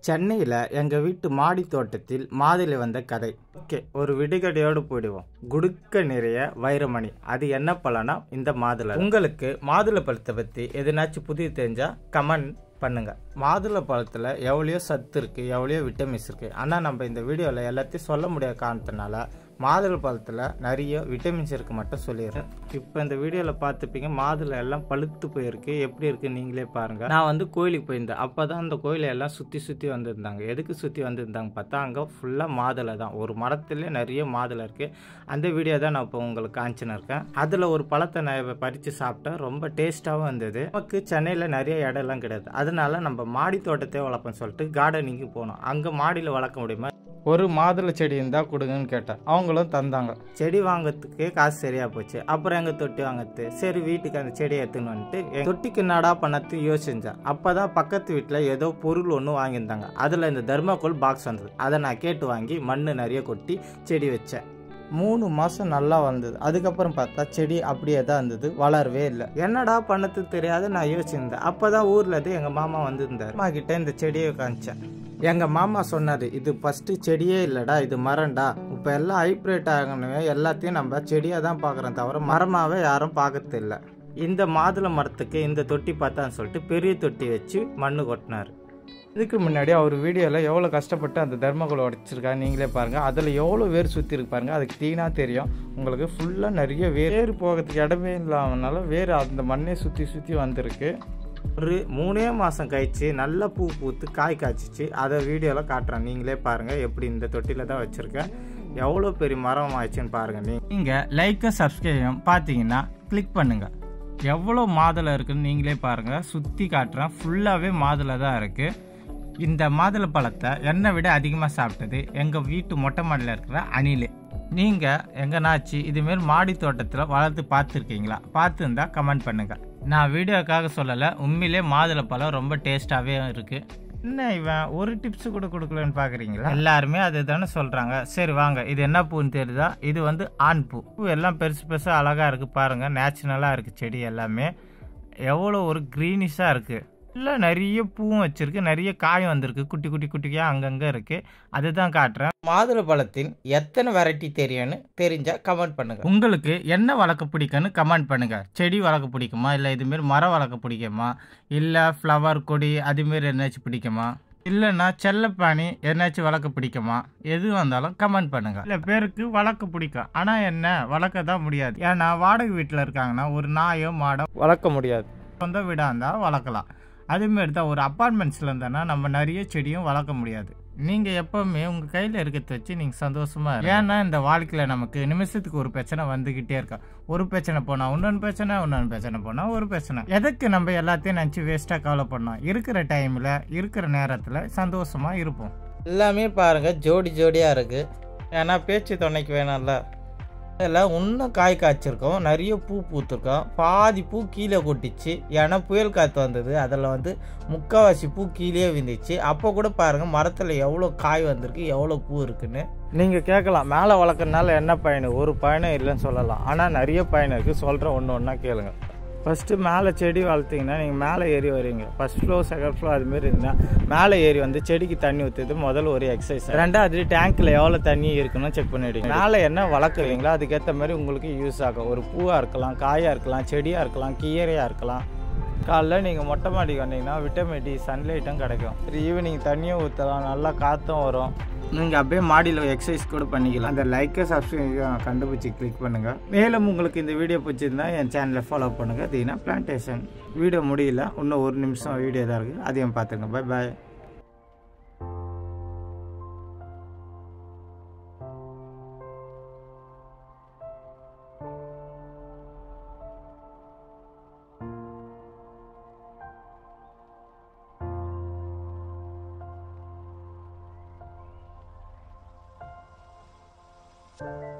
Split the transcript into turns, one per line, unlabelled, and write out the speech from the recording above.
சென்னையில் எங்கள் வீட்டு மாடி தோட்டத்தில் மாதுளை வந்த கதை. ஓகே, ஒரு விடுகதையோடு போயிடுவோம். குடுக்க நிறைய வைரமணி. அது என்ன பழம்னா இந்த மாதுளை. உங்களுக்கு மாதுளை பழத்தை பற்றி எதுனாச்சும் புதிய தெரிஞ்சா கமெண்ட் பண்ணுங்க. மாதுளை பழத்தில் எவ்வளோ சத்து இருக்குது, எவ்வளோ விட்டமின்ஸ் இருக்குது. ஆனால் நம்ம இந்த வீடியோவில் எல்லாத்தையும் சொல்ல முடியாத காரணத்தினால மாதுளை பழத்தில் நிறைய விட்டமின்ஸ் இருக்கு மட்டும் சொல்லிடுறேன். இப்போ இந்த வீடியோவில் பார்த்துப்பீங்க, மாதுளை எல்லாம் பழுத்து போயிருக்கு. எப்படி இருக்குன்னு நீங்களே பாருங்கள். நான் வந்து கோயிலுக்கு போயிருந்தேன். அப்போ தான் அந்த கோயிலை எல்லாம் சுற்றி வந்திருந்தாங்க. எதுக்கு சுற்றி வந்திருந்தாங்க பார்த்தா, அங்கே ஃபுல்லாக மாதுளை தான். ஒரு மரத்துலேயே நிறைய மாதுளை இருக்குது. அந்த வீடியோ தான் நான் இப்போ உங்களுக்கு காமிச்சுன்னு இருக்கேன். அதில் ஒரு பழத்தை நான் பறித்து சாப்பிட்டேன். ரொம்ப டேஸ்ட்டாகவும் இருந்தது. நமக்கு சென்னையில் நிறைய இடம்லாம் கிடையாது. அதனால நம்ம மாடி தோட்டத்தை வளர்ப்போம்னு சொல்லிட்டு கார்டனிங்கு போனோம். அங்கே மாடியில் வளர்க்க முடியுமா, ஒரு மாதுளை செடி இருந்தால் கொடுங்கன்னு கேட்டேன். அவங்களும் தந்தாங்க. செடி வாங்கிறதுக்கு காசு சரியாக போச்சு. அப்புறம் எங்கள் தொட்டி வாங்கிறது, சரி வீட்டுக்கு அந்த செடியை எடுத்துன்னு வந்துட்டு தொட்டிக்கு நடா பண்ணது யோசிச்சேன். அப்போ தான் பக்கத்து வீட்டில் ஏதோ பொருள் ஒன்று வாங்கியிருந்தாங்க. அதில் இந்த தர்மாக்கோல் பாக்ஸ் வந்தது. அதை நான் கேட்டு வாங்கி மண் நிறைய கொட்டி செடி வச்சேன். 3 மாதம் நல்லா வந்தது. அதுக்கப்புறம் பார்த்தா செடி அப்படியே தான் இருந்தது, வளரவே இல்லை. என்னடா பண்ணது தெரியாது நான் யோசிச்சிருந்தேன். அப்போ தான் ஊரில் இருந்து எங்கள் மாமா வந்திருந்தார். அம்மா கிட்ட இந்த செடியை காமிச்சேன். எங்கள் மாமா சொன்னார், இது ஃபஸ்ட்டு செடியே இல்லைடா, இது மரம்டா. இப்போ எல்லாம் ஹைப்ரேட் ஆகணுமே, எல்லாத்தையும் நம்ம செடியாக தான் பார்க்குறோம் தவிர மரமாகவே யாரும் பார்க்கறது இல்லை. இந்த மாதுளை மரத்துக்கு இந்த தொட்டி பார்த்தான்னு சொல்லிட்டு பெரிய தொட்டி வச்சு மண் கொட்டினார். இதுக்கு முன்னாடி அவர் வீடியோவில் எவ்வளோ கஷ்டப்பட்டு அந்த தர்மகோலை உடைச்சிருக்காங்க நீங்களே பாருங்கள். அதில் எவ்வளோ வேர் சுற்றி இருக்கு பாருங்கள். அதுக்கு தீனாக தெரியும் உங்களுக்கு. ஃபுல்லாக நிறைய வேர் போகிறதுக்கு இடமே இல்லாமனால வேர் அந்த மண்ணே சுற்றி வந்திருக்கு. ஒரு 3 மாதம் கழிச்சு நல்ல பூ பூத்து காய் காய்ச்சிச்சு. அதை வீடியோவில் காட்டுறேன், நீங்களே பாருங்கள். எப்படி இந்த தொட்டியில் தான் வச்சுருக்கேன். எவ்வளோ பெரிய மரம் ஆயிடுச்சுன்னு பாருங்கள். நீங்கள் லைக்கும் சப்ஸ்கிரைபும் பார்த்தீங்கன்னா கிளிக் பண்ணுங்கள். எவ்வளோ மாதுளை இருக்குன்னு நீங்களே பாருங்கள். சுற்றி காட்டுறேன். ஃபுல்லாகவே மாதுளை தான் இருக்குது. இந்த மாதுளை பழத்தை என்னை விட அதிகமாக சாப்பிட்டது எங்கள் வீட்டு மொட்டை மாடியில் இருக்கிற அணில். நீங்கள் எங்கேனாச்சு இதுமாரி மாடி தோட்டத்தில் வளர்த்து பார்த்துருக்கீங்களா? பார்த்துருந்தா கமெண்ட் பண்ணுங்கள். நான் வீடியோக்காக சொல்லலை, உண்மையிலே மாதுளை பழம் ரொம்ப டேஸ்ட்டாகவே இருக்குது. என்ன இவன் ஒரு டிப்ஸு கூட கொடுக்கலன்னு பார்க்குறீங்களா? எல்லாருமே அது தானே சொல்கிறாங்க. சரி வாங்க, இது என்ன பூன்னு தெரியுதா? இது வந்து ஆண் பூ. பூ எல்லாம் பெருசு அழகாக இருக்குது பாருங்கள். நேச்சுரலாக இருக்குது செடி எல்லாமே. எவ்வளோ ஒரு க்ரீனிஷாக இருக்குது. இல்லை நிறைய பூவும் வச்சிருக்கு, நிறைய காயும் வந்திருக்கு. குட்டி குட்டியாக அங்கங்கே இருக்குது. அதுதான் காட்டுறேன். மாதுளை பழத்தின் எத்தனை வெரைட்டி தெரியும்னு தெரிஞ்சால் கமெண்ட் பண்ணுங்கள். உங்களுக்கு என்ன வளர்க்க பிடிக்குன்னு கமெண்ட் பண்ணுங்கள். செடி வளர்க்க பிடிக்குமா, இல்லை இதுமாரி மரம் வளர்க்க பிடிக்குமா, இல்லை ஃப்ளவர் கொடி அதுமாரி என்னாச்சும் பிடிக்குமா, இல்லைன்னா செல்லப்பானி என்னாச்சும் வளர்க்க பிடிக்குமா? எது வந்தாலும் கமெண்ட் பண்ணுங்கள். இல்லை பேருக்கு வளர்க்க பிடிக்கும், ஆனால் என்ன வளர்க்க தான் முடியாது. ஏன்னா வாடகை வீட்டில் இருக்காங்கன்னா ஒரு நாயோ மாடோ வளர்க்க முடியாது. சொந்த வீடாக இருந்தால் வளர்க்கலாம். அதேமாரி தான் ஒரு அப்பார்ட்மெண்ட்ஸில் இருந்தோன்னா நம்ம நிறைய செடியும் வளர்க்க முடியாது. நீங்கள் எப்போவுமே உங்கள் கையில் இருக்கிறத வச்சு நீங்கள் சந்தோஷமாக. ஏன்னா இந்த வாழ்க்கையில் நமக்கு நிமிஷத்துக்கு ஒரு பிரச்சனை வந்துக்கிட்டே இருக்கா. ஒரு பிரச்சனை போனால் இன்னொன்று பிரச்சனை போனால் ஒரு பிரச்சனை. எதுக்கு நம்ம எல்லாத்தையும் நினச்சி வேஸ்ட்டாக கவலை பண்ணோம்? இருக்கிற டைமில் இருக்கிற நேரத்தில் சந்தோஷமாக இருப்போம். எல்லாமே பாருங்கள் ஜோடியாக இருக்குது. ஏன்னா பேச்சு துணைக்கு வேணாம்ல. அதில் இன்னும் காய் காய்ச்சிருக்கோம், நிறைய பூ பூத்துருக்கோம். பாதி பூ கீழே கொட்டிச்சு. ஏன்னா புயல் காற்று வந்தது. அதில் வந்து முக்கால்வாசி பூ கீழே விழுந்துச்சு. அப்போ கூட பாருங்கள் மரத்தில் எவ்வளோ காய் வந்திருக்கு, எவ்வளோ பூ இருக்குன்னு. நீங்கள் கேட்கலாம், மேலே வளர்க்குறதுனால என்ன பயன்? ஒரு பயனும் இல்லைன்னு சொல்லலாம். ஆனால் நிறைய பயன் இருக்குது. சொல்கிறேன், ஒன்று கேளுங்க. ஃபஸ்ட்டு மேலே செடி வளர்த்திங்கன்னா நீங்கள் மேலே ஏறி வருவீங்க. ஃபஸ்ட் ஃப்ளோர் செகண்ட் ஃப்ளோர் அதுமாரி இருந்தால் மேலே ஏறி வந்து செடிக்கு தண்ணி ஊற்றுறது முதல்ல ஒரு எக்ஸசைஸ். ரெண்டாவது டேங்க்கில் எவ்வளோ தண்ணி இருக்குன்னு செக் பண்ணிவிடுங்க. மேலே என்ன வளர்க்குறீங்களோ அதுக்கேற்ற மாதிரி உங்களுக்கு யூஸ் ஆகும். ஒரு பூவாக இருக்கலாம், காயாக இருக்கலாம், செடியாக இருக்கலாம், கீரையாக இருக்கலாம். காலைல நீங்கள் மொட்டை மாடிக்கு வந்தீங்கன்னா விட்டமின் டி சன்லைட்டும் கிடைக்கும். ஈவினிங் தண்ணியும் ஊற்றலாம், நல்லா காற்றும் வரும். நீங்கள் அப்படியே மாடியில் எக்ஸசைஸ் கூட பண்ணிக்கலாம். அந்த லைக்கை சப்ஸ்கிரைப் கண்டுபிடிச்சி கிளிக் பண்ணுங்கள். மேலும் உங்களுக்கு இந்த வீடியோ பிடிச்சிருந்தா என் சேனலை ஃபாலோ பண்ணுங்கள். தீனா பிளான்டேஷன். வீடியோ முடியல, இன்னும் 1 நிமிஷம் வீடியோ தான் இருக்குது. அதையும் பார்த்துங்க. பாய்.
you